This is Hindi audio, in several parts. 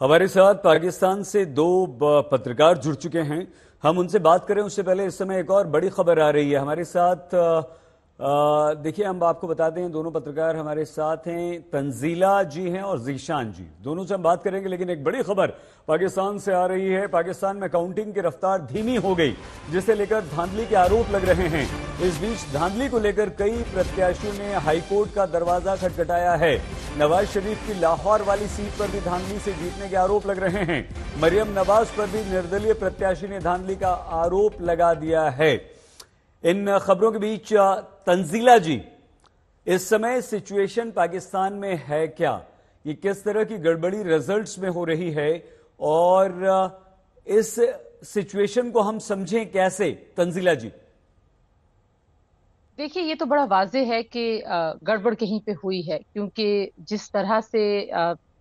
हमारे साथ पाकिस्तान से दो पत्रकार जुड़ चुके हैं। हम उनसे बात करें उससे पहले इस समय एक और बड़ी खबर आ रही है हमारे साथ। देखिए, हम आपको बता दें दोनों पत्रकार हमारे साथ हैं, तंजीला जी हैं और जीशान जी। दोनों से हम बात करेंगे, लेकिन एक बड़ी खबर पाकिस्तान से आ रही है। पाकिस्तान में काउंटिंग की रफ्तार धीमी हो गई, जिसे लेकर धांधली के आरोप लग रहे हैं। इस बीच धांधली को लेकर कई प्रत्याशियों ने हाईकोर्ट का दरवाजा खटखटाया है। नवाज शरीफ की लाहौर वाली सीट पर भी धांधली से जीतने के आरोप लग रहे हैं। मरियम नवाज पर भी निर्दलीय प्रत्याशी ने धांधली का आरोप लगा दिया है। इन खबरों के बीच तंजीला जी, इस समय सिचुएशन पाकिस्तान में है क्या? ये किस तरह की गड़बड़ी रिजल्ट्स में हो रही है और इस सिचुएशन को हम समझें कैसे? तंजीला जी। देखिए, ये तो बड़ा वाज़ेह है कि गड़बड़ कहीं पे हुई है, क्योंकि जिस तरह से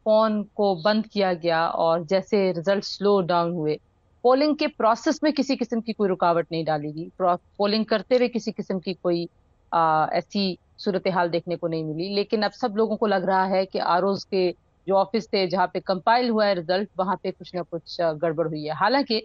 फोन को बंद किया गया और जैसे रिजल्ट स्लो डाउन हुए, पोलिंग के प्रोसेस में किसी किस्म की कोई रुकावट नहीं डाली गई। पोलिंग करते हुए किसी किस्म की कोई ऐसी सूरत हाल देखने को नहीं मिली। लेकिन अब सब लोगों को लग रहा है कि आरओज के जो ऑफिस थे, जहाँ पे कंपाइल हुआ है रिजल्ट, वहां पे कुछ ना कुछ गड़बड़ हुई है। हालांकि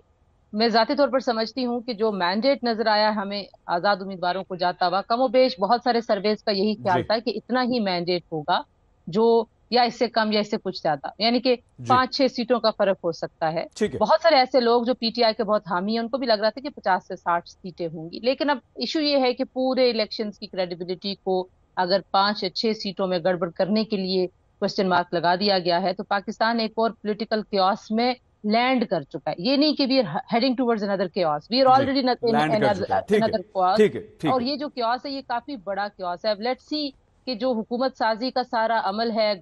मैं जाती तौर पर समझती हूँ कि जो मैंडेट नजर आया हमें आजाद उम्मीदवारों को जाता हुआ, कमोबेश बहुत सारे सर्वेज का यही ख्याल जी था कि इतना ही मैंडेट होगा, जो या इससे कम या इससे कुछ ज्यादा, यानी कि जी 5-6 सीटों का फर्क हो सकता है। ठीक है। बहुत सारे ऐसे लोग जो पीटीआई के बहुत हामी हैं, उनको भी लग रहा था कि 50 से 60 सीटें होंगी। लेकिन अब इशू ये है कि पूरे इलेक्शंस की क्रेडिबिलिटी को अगर 5 या 6 सीटों में गड़बड़ करने के लिए क्वेश्चन मार्क लगा दिया गया है, तो पाकिस्तान एक और पॉलिटिकल क्योस में लैंड कर चुका है। ये नहीं कि we are heading towards another chaos, we are जी ऑलरेडी इन लैंड कर चुका है। ठीक है, अनदर क्योस। ठीक है, ठीक और है। ये जो क्योस है, ये काफी बड़ा क्योस है। अब लेट्स सी कि जो हुकूमत साजी का सारा अमल है,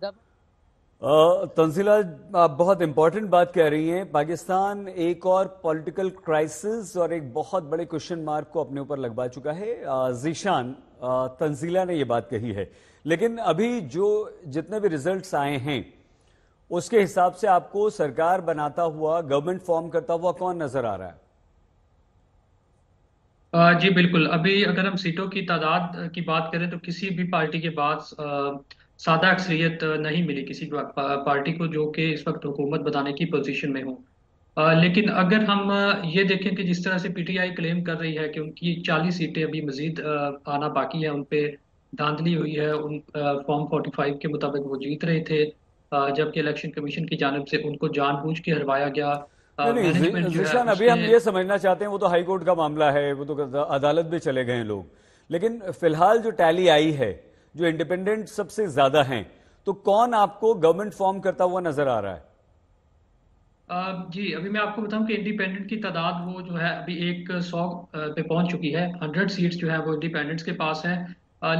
तंजीला, आप बहुत इंपॉर्टेंट बात कह रही हैं। पाकिस्तान एक और पॉलिटिकल क्राइसिस और एक बहुत बड़े क्वेश्चन मार्क को अपने ऊपर लगवा चुका है। जीशान, तंजीला ने यह बात कही है, लेकिन अभी जो जितने भी रिजल्ट्स आए हैं उसके हिसाब से आपको सरकार बनाता हुआ, गवर्नमेंट फॉर्म करता हुआ कौन नजर आ रहा है? जी बिल्कुल। अभी अगर हम सीटों की तादाद की बात करें तो किसी भी पार्टी के पास सादा अक्सरियत नहीं मिली किसी पार्टी को जो कि इस वक्त हुकूमत बनाने की पोजीशन में हो। लेकिन अगर हम ये देखें कि जिस तरह से पीटीआई क्लेम कर रही है कि उनकी 40 सीटें अभी मजीद आना बाकी है, उन पे धांधली हुई है, उन फॉर्म 45 के मुताबिक वो जीत रहे थे, जबकि इलेक्शन कमीशन की जानिब से उनको जानबूझ के हरवाया गया। नहीं नहीं, मैनेजमेंट जो है जिशान, अभी उसने हम ये समझना चाहते हैं, वो तो हाई कोर्ट का मामला है, वो तो अदालत भी चले गए हैं लोग। लेकिन फिलहाल जो टैली आई है, जो इंडिपेंडेंट सबसे ज्यादा हैं, तो कौन आपको गवर्नमेंट फॉर्म करता हुआ नजर आ रहा है? जी, अभी मैं आपको बताऊं कि इंडिपेंडेंट की तादाद वो जो है अभी 100 पे पहुंच चुकी है। 100 सीट्स जो है वो इंडिपेंडेंट्स के पास है।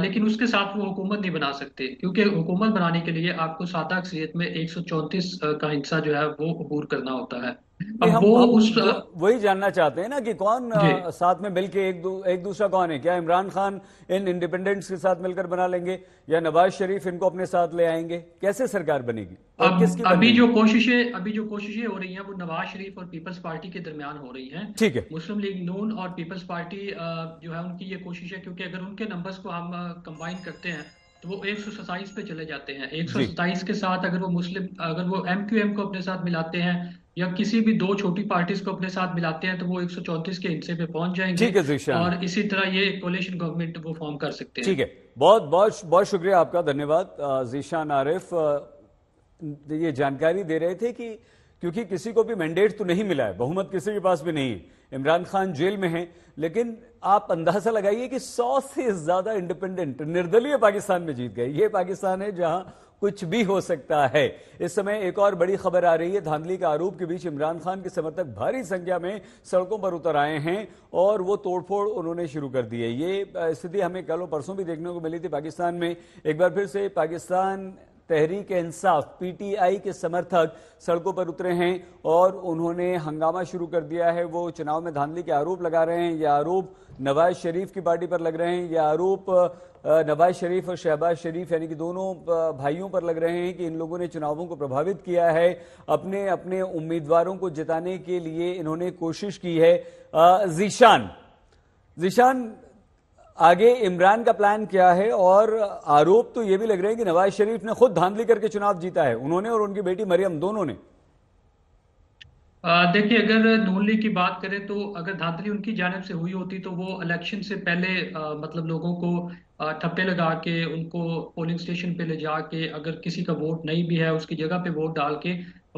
लेकिन उसके साथ वो हुकूमत नहीं बना सकते, क्योंकि हुकूमत बनाने के लिए आपको सादा अक्सरियत में 134 का हिस्सा जो है वो अबूर करना होता है। नहीं, अब हम वो हम उस जो वही जानना चाहते हैं ना कि कौन जी साथ में मिलके एक दूसरा कौन है? क्या इमरान खान इन इंडिपेंडेंट्स के साथ मिलकर बना लेंगे, या नवाज शरीफ इनको अपने साथ ले आएंगे? कैसे सरकार बनेगी और अब किसकी बनेगी? अभी जो कोशिशें हो रही हैं वो नवाज शरीफ और पीपल्स पार्टी के दरमियान हो रही हैं। ठीक है। मुस्लिम लीग नून और पीपल्स पार्टी जो है उनकी ये कोशिश है, क्योंकि अगर उनके नंबर्स को हम कंबाइन करते हैं तो वो 127 पे चले जाते हैं। जी 127 के साथ अगर वो एमक्यूएम को अपने साथ मिलाते हैं या किसी भी दो छोटी पार्टीज को अपने साथ मिलाते हैं, तो वो 134 के हिस्से पे पहुंच जाएंगे ठीक है जीशान, और इसी तरह ये कोalition गवर्नमेंट वो फॉर्म कर सकते हैं। ठीक है। बहुत बहुत बहुत शुक्रिया आपका, धन्यवाद। जीशान आरिफ ये जानकारी दे रहे थे कि क्योंकि किसी को भी मैंडेट तो नहीं मिला है, बहुमत किसी के पास भी नहीं है, इमरान खान जेल में हैं, लेकिन आप अंदाजा लगाइए कि 100 से ज्यादा इंडिपेंडेंट निर्दलीय पाकिस्तान में जीत गए। ये पाकिस्तान है जहां कुछ भी हो सकता है। इस समय एक और बड़ी खबर आ रही है। धांधली का आरोप के बीच इमरान खान के समर्थक भारी संख्या में सड़कों पर उतर आए हैं और वो तोड़फोड़ उन्होंने शुरू कर दी है। ये स्थिति हमें कल परसों भी देखने को मिली थी पाकिस्तान में। एक बार फिर से पाकिस्तान तहरीक इंसाफ पीटीआई के समर्थक सड़कों पर उतरे हैं और उन्होंने हंगामा शुरू कर दिया है। वो चुनाव में धांधली के आरोप लगा रहे हैं। ये आरोप नवाज शरीफ की पार्टी पर लग रहे हैं। ये आरोप नवाज शरीफ और शहबाज शरीफ यानी कि दोनों भाइयों पर लग रहे हैं कि इन लोगों ने चुनावों को प्रभावित किया है, अपने अपने उम्मीदवारों को जिताने के लिए इन्होंने कोशिश की है। जीशान, जीशान, आगे इमरान का प्लान क्या है? और आरोप तो यह भी लग रहे हैं कि नवाज शरीफ ने खुद धांधली करके चुनाव जीता है, उन्होंने और उनकी बेटी मरियम दोनों ने। देखिए, अगर नून लीग की बात करें तो अगर धांधली उनकी जानिब से हुई होती तो वो इलेक्शन से पहले मतलब लोगों को ठप्पे लगा के उनको पोलिंग स्टेशन पे ले जाके, अगर किसी का वोट नहीं भी है उसकी जगह पे वोट डाल के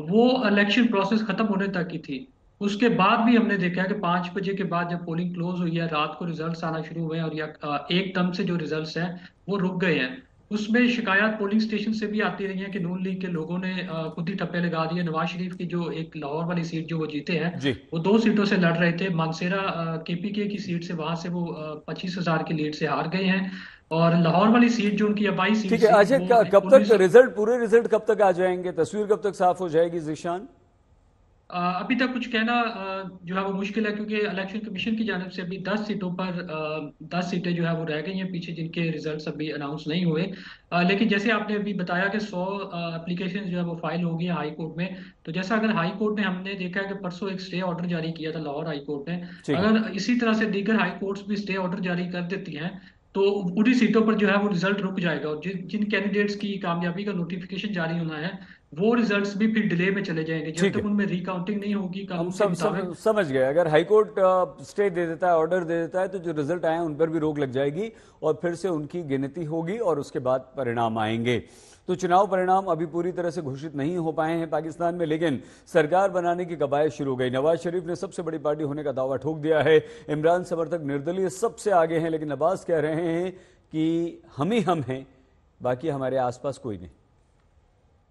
वो इलेक्शन प्रोसेस खत्म होने तक की थी। उसके बाद भी हमने देखा है कि 5 बजे के बाद जब पोलिंग क्लोज हुई है, रात को रिजल्ट्स आना शुरू हुए हैं और एकदम से जो रिजल्ट्स हैं वो रुक गए हैं। उसमें शिकायत पोलिंग स्टेशन से भी आती रही है कि नून लीग के लोगों ने खुद ही ठप्पे लगा दिए। नवाज शरीफ की जो एक लाहौर वाली सीट जो वो जीते हैं, जी वो 2 सीटों से लड़ रहे थे। मानसेरा केपीके की सीट से, वहां से वो 25,000 की लीड से हार गए हैं। और लाहौर वाली सीट जो उनकी आबाई सीट ठीक है। थी अच्छा, वो कब तक 19। रिजल्ट, पूरे रिजल्ट कब तक आ जाएंगे, तस्वीर कब तक साफ हो जाएगी जीशान? अभी तक कुछ कहना जो है वो मुश्किल है, क्योंकि इलेक्शन कमीशन की जानिब से अभी 10 सीटों पर 10 सीटें जो है वो रह गई हैं पीछे, जिनके रिजल्ट्स अभी अनाउंस नहीं हुए। लेकिन जैसे आपने अभी बताया कि 100 एप्लीकेशन जो है वो फाइल हो गई है हाई कोर्ट में। तो जैसा अगर हाई कोर्ट ने, हमने देखा है कि परसों एक स्टे ऑर्डर जारी किया था लाहौर हाई कोर्ट ने। ठीक है। अगर इसी तरह से दीगर हाई कोर्ट्स भी स्टे ऑर्डर जारी कर देती हैं तो उन्हीं सीटों पर जो है वो रिजल्ट रुक जाएगा, और जिन कैंडिडेट्स की कामयाबी का नोटिफिकेशन जारी होना है वो रिजल्ट्स भी फिर डिले में चले जाएंगे जब ठीक तक है, उनमें रिकाउंटिंग नहीं होगी हम कानून के सब मुताबिक। समझ गए। अगर हाईकोर्ट स्टे दे देता है, ऑर्डर दे देता है, तो जो रिजल्ट आए हैं उन पर भी रोक लग जाएगी और फिर से उनकी गिनती होगी और उसके बाद परिणाम आएंगे। तो चुनाव परिणाम अभी पूरी तरह से घोषित नहीं हो पाए हैं पाकिस्तान में, लेकिन सरकार बनाने की कवायद शुरू हो गई। नवाज शरीफ ने सबसे बड़ी पार्टी होने का दावा ठोक दिया है। इमरान समर्थक निर्दलीय सबसे आगे हैं, लेकिन अब्बास कह रहे हैं कि हम ही हम हैं, बाकी हमारे आसपास कोई नहीं।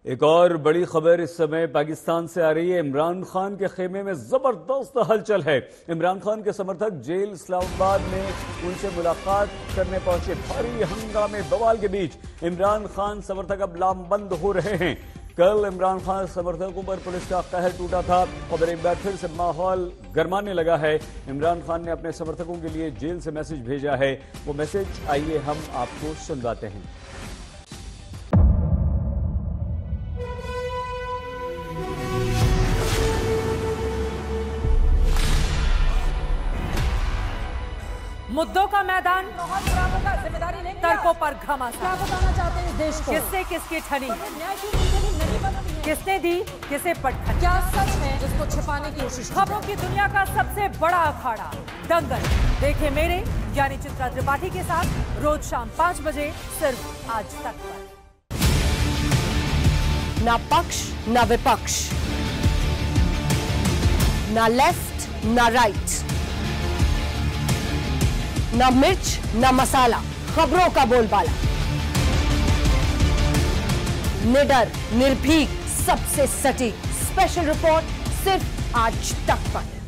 एक और बड़ी खबर इस समय पाकिस्तान से आ रही है। इमरान खान के खेमे में जबरदस्त हलचल है। इमरान खान के समर्थक जेल इस्लामाबाद में उनसे मुलाकात करने पहुंचे। भारी हंगामे बवाल के बीच इमरान खान समर्थक अब लामबंद हो रहे हैं। कल इमरान खान समर्थकों पर पुलिस का कहर टूटा था और एक बार फिर से माहौल गरमाने लगा है। इमरान खान ने अपने समर्थकों के लिए जेल से मैसेज भेजा है। वो मैसेज आइए हम आपको सुनवाते हैं। मुद्दों का मैदान, जिम्मेदारी नहीं, तर्कों पर घमासान। क्या बताना चाहते हैं इस देश को? किससे किसकी ठनी, न्याय की जिंदगी नहीं बनती है। किसने दी किसे पटखनी। क्या सच है जिसको छिपाने की कोशिश की? खबरों की दुनिया का सबसे बड़ा अखाड़ा दंगल देखे मेरे यानी चित्रा त्रिपाठी के साथ रोज शाम 5 बजे सिर्फ आज तक पर। ना पक्ष ना विपक्ष, ना लेफ्ट ना राइट, ना मिर्च ना मसाला, खबरों का बोलबाला। निडर, निर्भीक, सबसे सटीक स्पेशल रिपोर्ट सिर्फ आज तक पर।